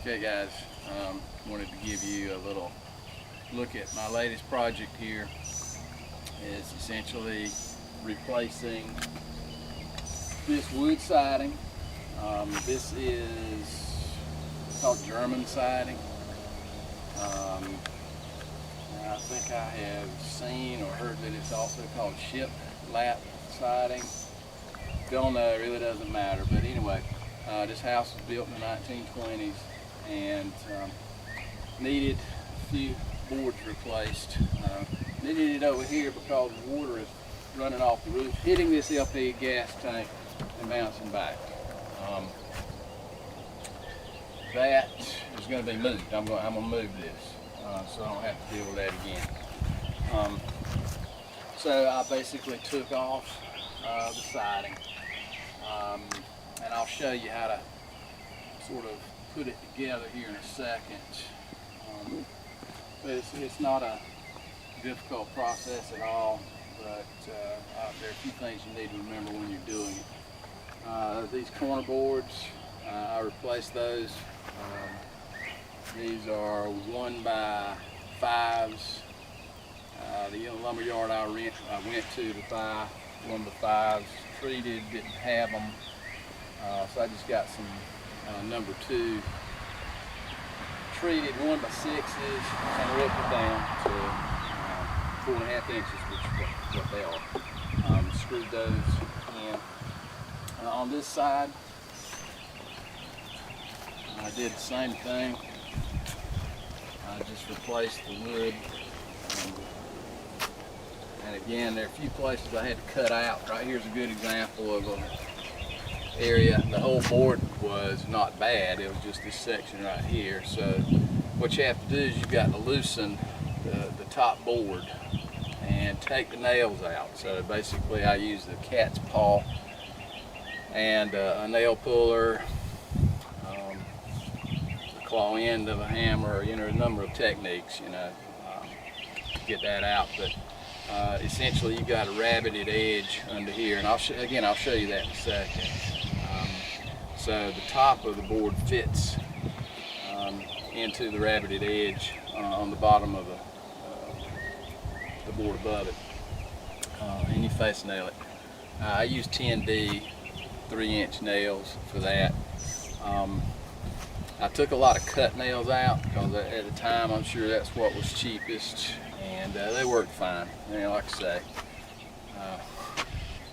Okay guys, wanted to give you a little look at my latest project here. It's essentially replacing this wood siding. This is called German siding. I think I have seen or heard that it's also called ship lap siding. Don't know, it really doesn't matter, but anyway, this house was built in the 1920s and needed a few boards replaced. Needed it over here because water is running off the roof, hitting this LP gas tank and bouncing back. That is going to be moved. I'm going to move this so I don't have to deal with that again. So I basically took off the siding, and I'll show you how to sort of put it together here in a second. But it's not a difficult process at all, but there are a few things you need to remember when you're doing it. These corner boards, I replaced those. These are 1x5s. The lumber yard I went to buy one of the 5s, treated, didn't have them, so I just got some number 2 treated 1x6s and ripped it down to 4.5 inches, which is what they are. Screwed those in. On this side, I did the same thing. I just replaced the wood. And again, there are a few places I had to cut out. Right here's a good example of an area. The whole board was not bad. It was just this section right here. So what you have to do is you've got to loosen the top board and take the nails out. So basically I use the cat's paw and a nail puller, the claw end of a hammer, a number of techniques, to get that out. But essentially you got a rabbited edge under here, and I'll show you that in a second. So the top of the board fits into the rabbited edge on the bottom of the board above it, and you face nail it. I use 10D 3-inch nails for that. I took a lot of cut nails out because at the time I'm sure that's what was cheapest, and they worked fine. Like I say,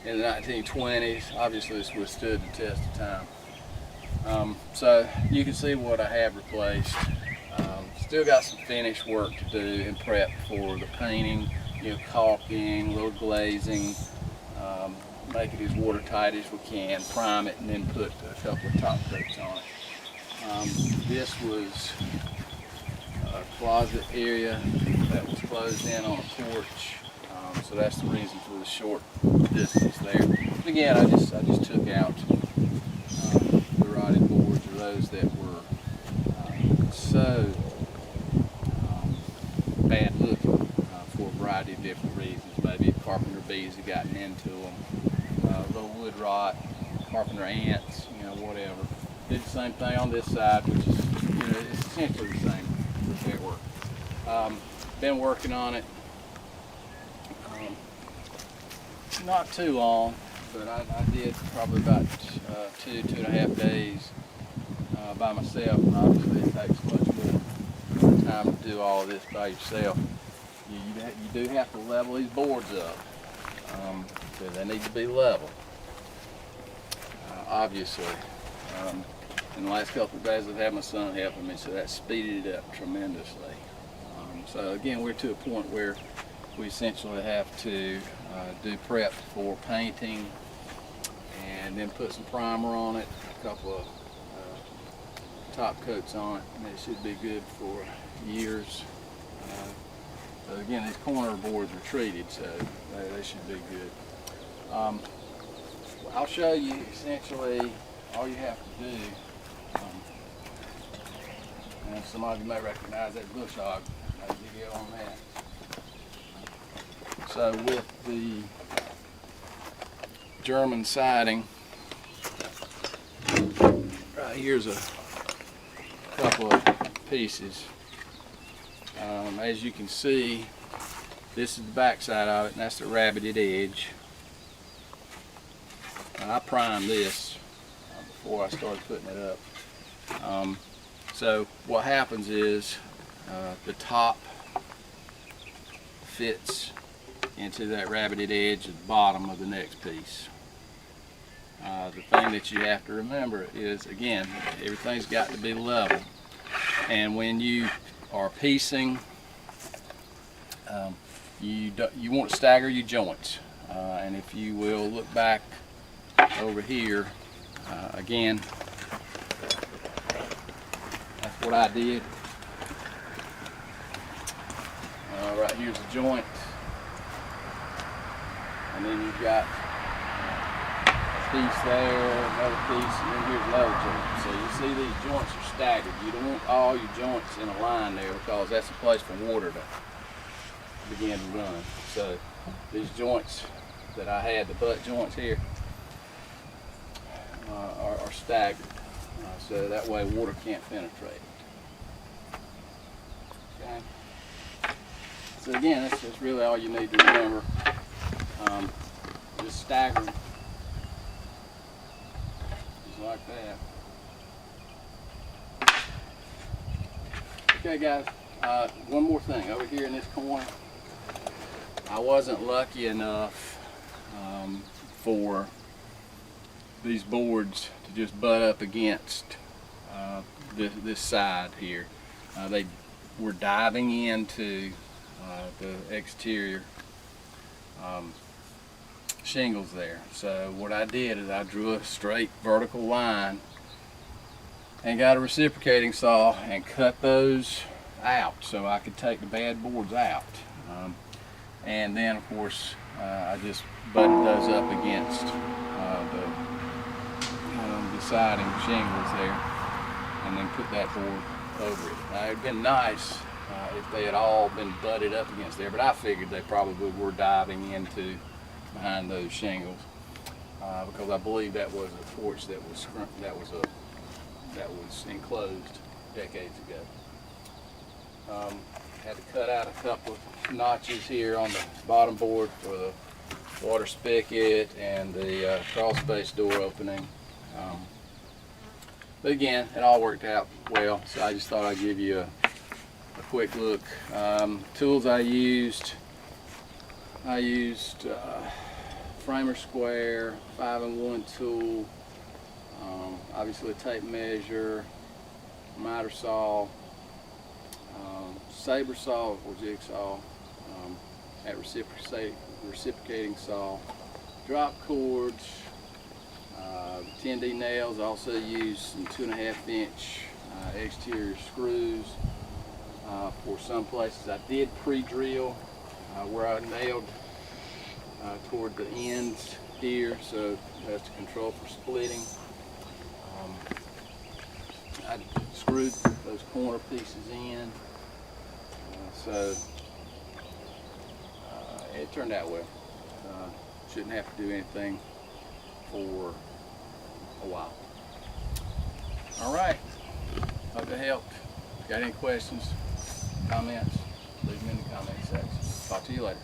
in the 1920s, obviously this withstood the test of time. So you can see what I have replaced. Still got some finish work to do and prep for the painting, caulking, a little glazing, make it as watertight as we can, prime it, and then put a couple of top coats on it. This was a closet area that was closed in on a porch, so that's the reason for the short distance there. But again, I just took out the rotted boards, or those that were so bad looking for a variety of different reasons. Maybe carpenter bees had gotten into them, little wood rot, carpenter ants, whatever. Did the same thing on this side, which is it's essentially the same repair work. Been working on it not too long, but I did probably about 2.5 days by myself, and obviously it takes much more time to do all of this by yourself. You do have to level these boards up, so they need to be level. Obviously, in the last couple of days I've had my son helping me, so that speeded it up tremendously. So again, we're to a point where we essentially have to do prep for painting and then put some primer on it, a couple of top coats on it, and it should be good for years. But again, these corner boards are treated, so they should be good. I'll show you essentially all you have to do. And some of you may recognize that bush hog. I'll give you on that. So with the German siding, right here's a couple of pieces. As you can see, this is the back side of it, and that's the rabbited edge. I primed this before I started putting it up. So what happens is the top fits into that rabbited edge at the bottom of the next piece. The thing that you have to remember is, again, everything's got to be level. And when you are piecing, you want to stagger your joints. And if you will look back over here, again, that's what I did. Right here's the joint, and then you've got a piece there, another piece, and then here's another joint. So you see these joints are staggered. You don't want all your joints in a line there, because that's a place for water to begin to run. So these joints that I had, the butt joints here, are staggered, so that way water can't penetrate it. Okay. So again, that's really all you need to remember. Just staggering, just like that. Okay guys, one more thing. Over here in this corner, I wasn't lucky enough for these boards to just butt up against this side here. They were diving into the exterior shingles there. So what I did is I drew a straight vertical line and got a reciprocating saw and cut those out so I could take the bad boards out. And then of course I just butted those up against the siding shingles there, and then put that board over it. Now, it'd been nice if they had all been butted up against there, but I figured they probably were diving into behind those shingles, because I believe that was a porch that was enclosed decades ago. Had to cut out a couple of notches here on the bottom board for the water spigot and the crawl space door opening. But again, it all worked out well, so I just thought I'd give you a quick look. Tools I used framer square, 5-in-1 tool, obviously a tape measure, miter saw, saber saw or jigsaw, that reciprocating saw, drop cords, 10D nails. I also used some 2.5-inch exterior screws. For some places I did pre-drill where I nailed toward the ends here, so that's to control for splitting. I screwed those corner pieces in, so it turned out well. Shouldn't have to do anything for a while. All right, hope it helped. Got any questions, comments, leave them in the comment section. Talk to you later.